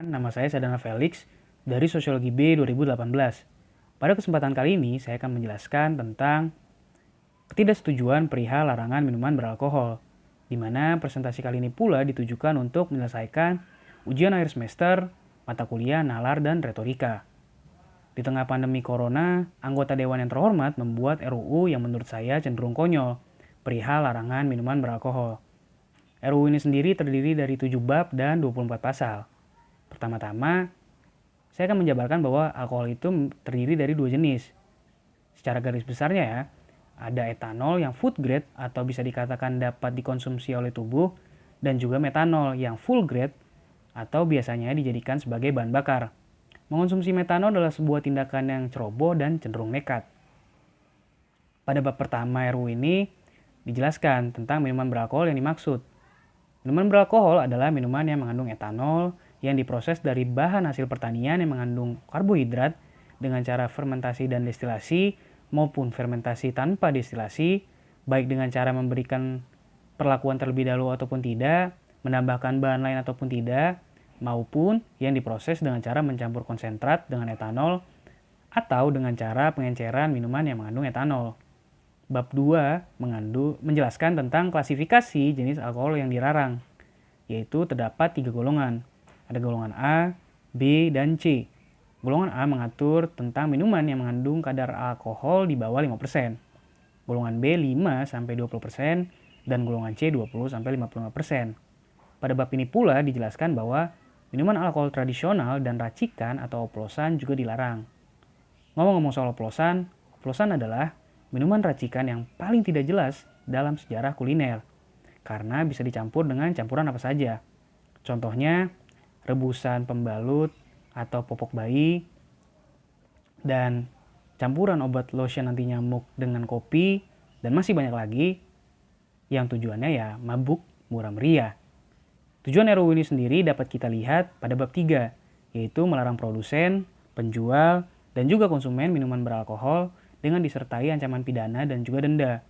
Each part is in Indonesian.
Nama saya Sadana Felix dari Sosiologi B 2018. Pada kesempatan kali ini, saya akan menjelaskan tentang ketidaksetujuan perihal larangan minuman beralkohol, di mana presentasi kali ini pula ditujukan untuk menyelesaikan ujian akhir semester, mata kuliah nalar dan retorika. Di tengah pandemi corona, anggota Dewan yang terhormat membuat RUU yang menurut saya cenderung konyol, perihal larangan minuman beralkohol. RUU ini sendiri terdiri dari 7 bab dan 24 pasal. Pertama-tama, saya akan menjabarkan bahwa alkohol itu terdiri dari dua jenis. Secara garis besarnya ya, ada etanol yang food grade atau bisa dikatakan dapat dikonsumsi oleh tubuh, dan juga metanol yang full grade atau biasanya dijadikan sebagai bahan bakar. Mengonsumsi metanol adalah sebuah tindakan yang ceroboh dan cenderung nekat. Pada bab pertama RUU ini dijelaskan tentang minuman beralkohol yang dimaksud. Minuman beralkohol adalah minuman yang mengandung etanol yang diproses dari bahan hasil pertanian yang mengandung karbohidrat dengan cara fermentasi dan destilasi maupun fermentasi tanpa destilasi, baik dengan cara memberikan perlakuan terlebih dahulu ataupun tidak, menambahkan bahan lain ataupun tidak, maupun yang diproses dengan cara mencampur konsentrat dengan etanol atau dengan cara pengenceran minuman yang mengandung etanol. Bab 2 menjelaskan tentang klasifikasi jenis alkohol yang dilarang, yaitu terdapat 3 golongan. Ada golongan A, B, dan C. Golongan A mengatur tentang minuman yang mengandung kadar alkohol di bawah 5%. Golongan B 5-20% dan golongan C 20-55%. Pada bab ini pula dijelaskan bahwa minuman alkohol tradisional dan racikan atau oplosan juga dilarang. Ngomong-ngomong soal oplosan, oplosan adalah minuman racikan yang paling tidak jelas dalam sejarah kuliner karena bisa dicampur dengan campuran apa saja. Contohnya, rebusan pembalut atau popok bayi, dan campuran obat lotion anti nyamuk dengan kopi, dan masih banyak lagi yang tujuannya ya mabuk murah meriah. Tujuan RUU ini sendiri dapat kita lihat pada bab 3, yaitu melarang produsen, penjual, dan juga konsumen minuman beralkohol dengan disertai ancaman pidana dan juga denda.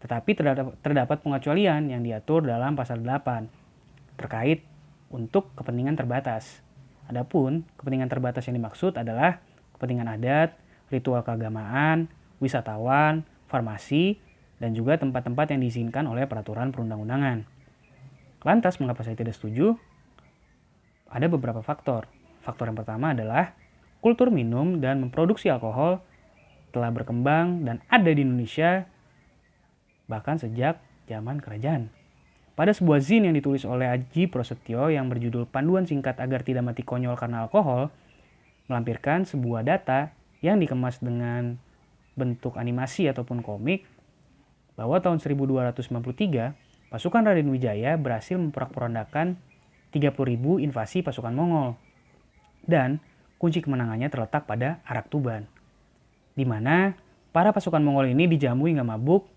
Tetapi terdapat pengecualian yang diatur dalam pasal 8 terkait untuk kepentingan terbatas. Adapun kepentingan terbatas yang dimaksud adalah kepentingan adat, ritual keagamaan, wisatawan, farmasi, dan juga tempat-tempat yang diizinkan oleh peraturan perundang-undangan. Lantas, mengapa saya tidak setuju? Ada beberapa faktor. Faktor yang pertama adalah kultur minum dan memproduksi alkohol telah berkembang dan ada di Indonesia bahkan sejak zaman kerajaan. Pada sebuah zin yang ditulis oleh Aji Prasetyo yang berjudul Panduan Singkat Agar Tidak Mati Konyol Karena Alkohol, melampirkan sebuah data yang dikemas dengan bentuk animasi ataupun komik bahwa tahun 1293, pasukan Raden Wijaya berhasil memporak-porandakan 30.000 invasi pasukan Mongol. Dan kunci kemenangannya terletak pada Arak Tuban, di mana para pasukan Mongol ini dijamu hingga mabuk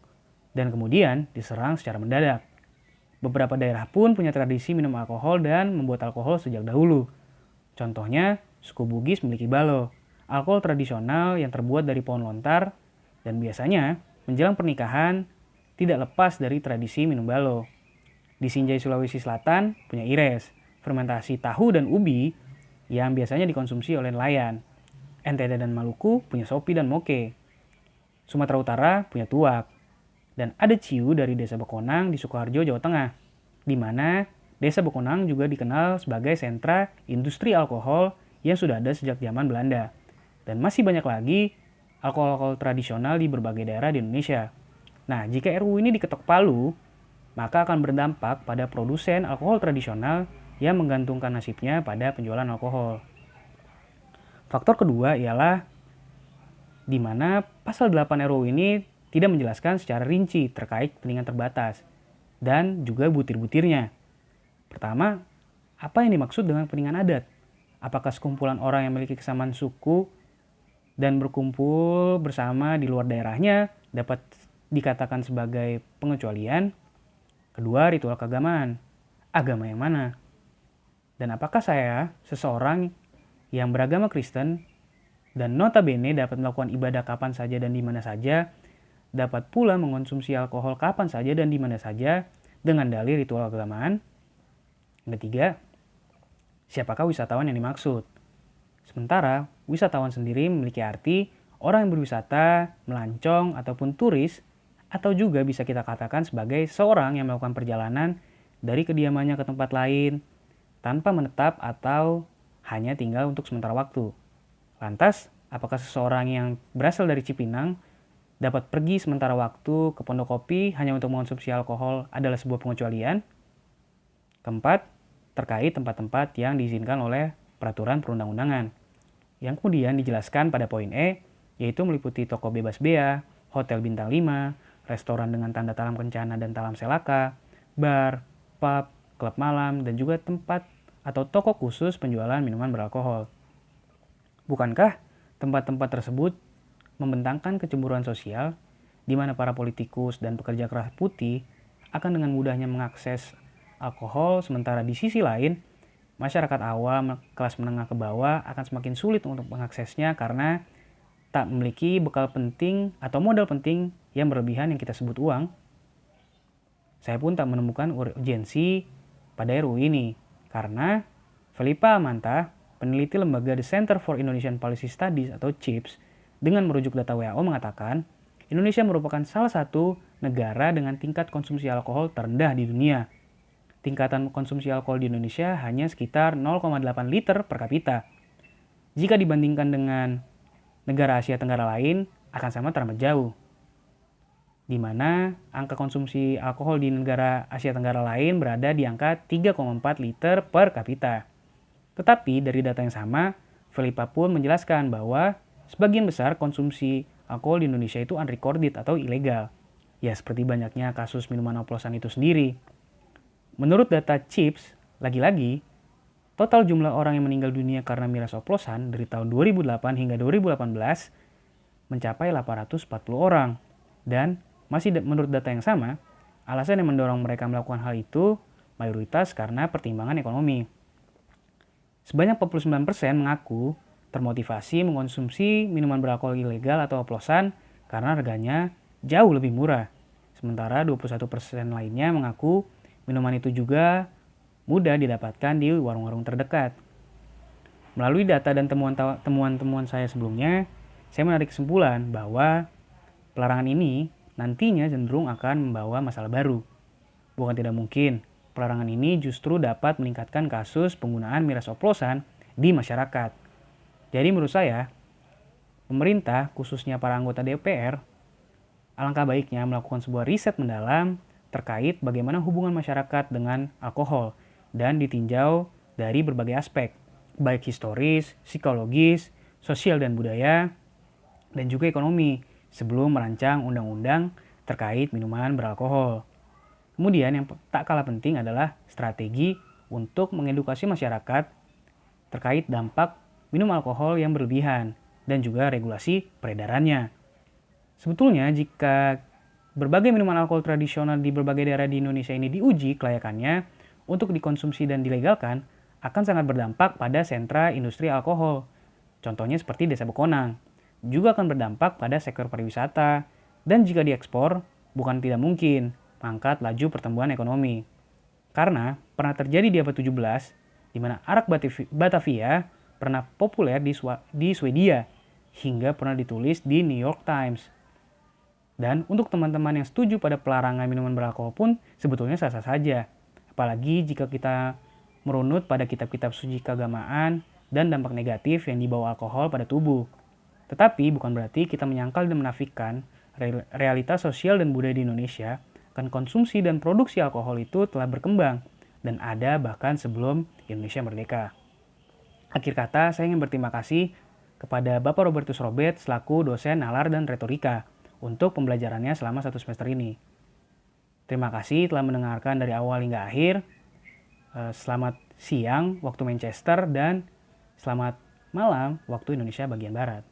dan kemudian diserang secara mendadak. Beberapa daerah pun punya tradisi minum alkohol dan membuat alkohol sejak dahulu. Contohnya, suku Bugis memiliki balo, alkohol tradisional yang terbuat dari pohon lontar, dan biasanya menjelang pernikahan tidak lepas dari tradisi minum balo. Di Sinjai, Sulawesi Selatan punya ires, fermentasi tahu dan ubi yang biasanya dikonsumsi oleh nelayan. NTT dan Maluku punya sopi dan moke. Sumatera Utara punya tuak. Dan ada ciu dari Desa Bekonang di Sukoharjo, Jawa Tengah, di mana Desa Bekonang juga dikenal sebagai sentra industri alkohol yang sudah ada sejak zaman Belanda. Dan masih banyak lagi alkohol-alkohol tradisional di berbagai daerah di Indonesia. Nah, jika RUU ini diketok palu, maka akan berdampak pada produsen alkohol tradisional yang menggantungkan nasibnya pada penjualan alkohol. Faktor kedua ialah di mana pasal 8 RUU ini tidak menjelaskan secara rinci terkait kepentingan terbatas dan juga butir-butirnya. Pertama, apa yang dimaksud dengan kepentingan adat? Apakah sekumpulan orang yang memiliki kesamaan suku dan berkumpul bersama di luar daerahnya dapat dikatakan sebagai pengecualian? Kedua, ritual keagamaan. Agama yang mana? Dan apakah saya, seseorang yang beragama Kristen dan notabene dapat melakukan ibadah kapan saja dan di mana saja, dapat pula mengonsumsi alkohol kapan saja dan di mana saja dengan dalih ritual keagamaan? Yang ketiga, siapakah wisatawan yang dimaksud. Sementara, wisatawan sendiri memiliki arti orang yang berwisata, melancong, ataupun turis, atau juga bisa kita katakan sebagai seorang yang melakukan perjalanan dari kediamannya ke tempat lain tanpa menetap atau hanya tinggal untuk sementara waktu. Lantas, apakah seseorang yang berasal dari Cipinang dapat pergi sementara waktu ke Pondokopi hanya untuk mengonsumsi alkohol adalah sebuah pengecualian? Keempat, terkait tempat-tempat yang diizinkan oleh peraturan perundang-undangan, yang kemudian dijelaskan pada poin E, yaitu meliputi toko bebas bea, hotel bintang 5, restoran dengan tanda talam kencana dan talam selaka, bar, pub, klub malam, dan juga tempat atau toko khusus penjualan minuman beralkohol. Bukankah tempat-tempat tersebut membentangkan kecemburuan sosial, di mana para politikus dan pekerja keras putih akan dengan mudahnya mengakses alkohol, sementara di sisi lain, masyarakat awam kelas menengah ke bawah akan semakin sulit untuk mengaksesnya karena tak memiliki bekal penting atau modal penting yang berlebihan yang kita sebut uang. Saya pun tak menemukan urgensi pada RUU ini, karena Felipa Amanta, peneliti lembaga The Center for Indonesian Policy Studies atau CIPS, dengan merujuk data WHO mengatakan, Indonesia merupakan salah satu negara dengan tingkat konsumsi alkohol terendah di dunia. Tingkatan konsumsi alkohol di Indonesia hanya sekitar 0,8 liter per kapita. Jika dibandingkan dengan negara Asia Tenggara lain, akan sama teramat jauh. Di mana angka konsumsi alkohol di negara Asia Tenggara lain berada di angka 3,4 liter per kapita. Tetapi dari data yang sama, Felipa pun menjelaskan bahwa sebagian besar konsumsi alkohol di Indonesia itu unrecorded atau ilegal. Ya, seperti banyaknya kasus minuman oplosan itu sendiri. Menurut data CIPS, lagi-lagi, total jumlah orang yang meninggal dunia karena miras oplosan dari tahun 2008 hingga 2018 mencapai 840 orang. Dan masih menurut data yang sama, alasan yang mendorong mereka melakukan hal itu mayoritas karena pertimbangan ekonomi. Sebanyak 49% mengaku termotivasi mengonsumsi minuman beralkohol ilegal atau oplosan karena harganya jauh lebih murah. Sementara 21% lainnya mengaku minuman itu juga mudah didapatkan di warung-warung terdekat. Melalui data dan temuan-temuan saya sebelumnya, saya menarik kesimpulan bahwa pelarangan ini nantinya cenderung akan membawa masalah baru. Bukan tidak mungkin, pelarangan ini justru dapat meningkatkan kasus penggunaan miras oplosan di masyarakat. Jadi menurut saya, pemerintah, khususnya para anggota DPR, alangkah baiknya melakukan sebuah riset mendalam terkait bagaimana hubungan masyarakat dengan alkohol dan ditinjau dari berbagai aspek, baik historis, psikologis, sosial dan budaya, dan juga ekonomi sebelum merancang undang-undang terkait minuman beralkohol. Kemudian yang tak kalah penting adalah strategi untuk mengedukasi masyarakat terkait dampak minum alkohol yang berlebihan dan juga regulasi peredarannya. Sebetulnya jika berbagai minuman alkohol tradisional di berbagai daerah di Indonesia ini diuji kelayakannya untuk dikonsumsi dan dilegalkan, akan sangat berdampak pada sentra industri alkohol. Contohnya seperti Desa Bekonang. Juga akan berdampak pada sektor pariwisata, dan jika diekspor, bukan tidak mungkin mengangkat laju pertumbuhan ekonomi. Karena pernah terjadi di abad 17, di mana arak Batavia pernah populer di Swedia, hingga pernah ditulis di New York Times. Dan untuk teman-teman yang setuju pada pelarangan minuman beralkohol pun sebetulnya sah-sah saja. Apalagi jika kita merunut pada kitab-kitab suci keagamaan dan dampak negatif yang dibawa alkohol pada tubuh. Tetapi bukan berarti kita menyangkal dan menafikan realitas sosial dan budaya di Indonesia, kan konsumsi dan produksi alkohol itu telah berkembang dan ada bahkan sebelum Indonesia merdeka. Akhir kata, saya ingin berterima kasih kepada Bapak Robertus Robert selaku dosen nalar dan retorika untuk pembelajarannya selama 1 semester ini. Terima kasih telah mendengarkan dari awal hingga akhir. Selamat siang waktu Manchester dan selamat malam waktu Indonesia bagian Barat.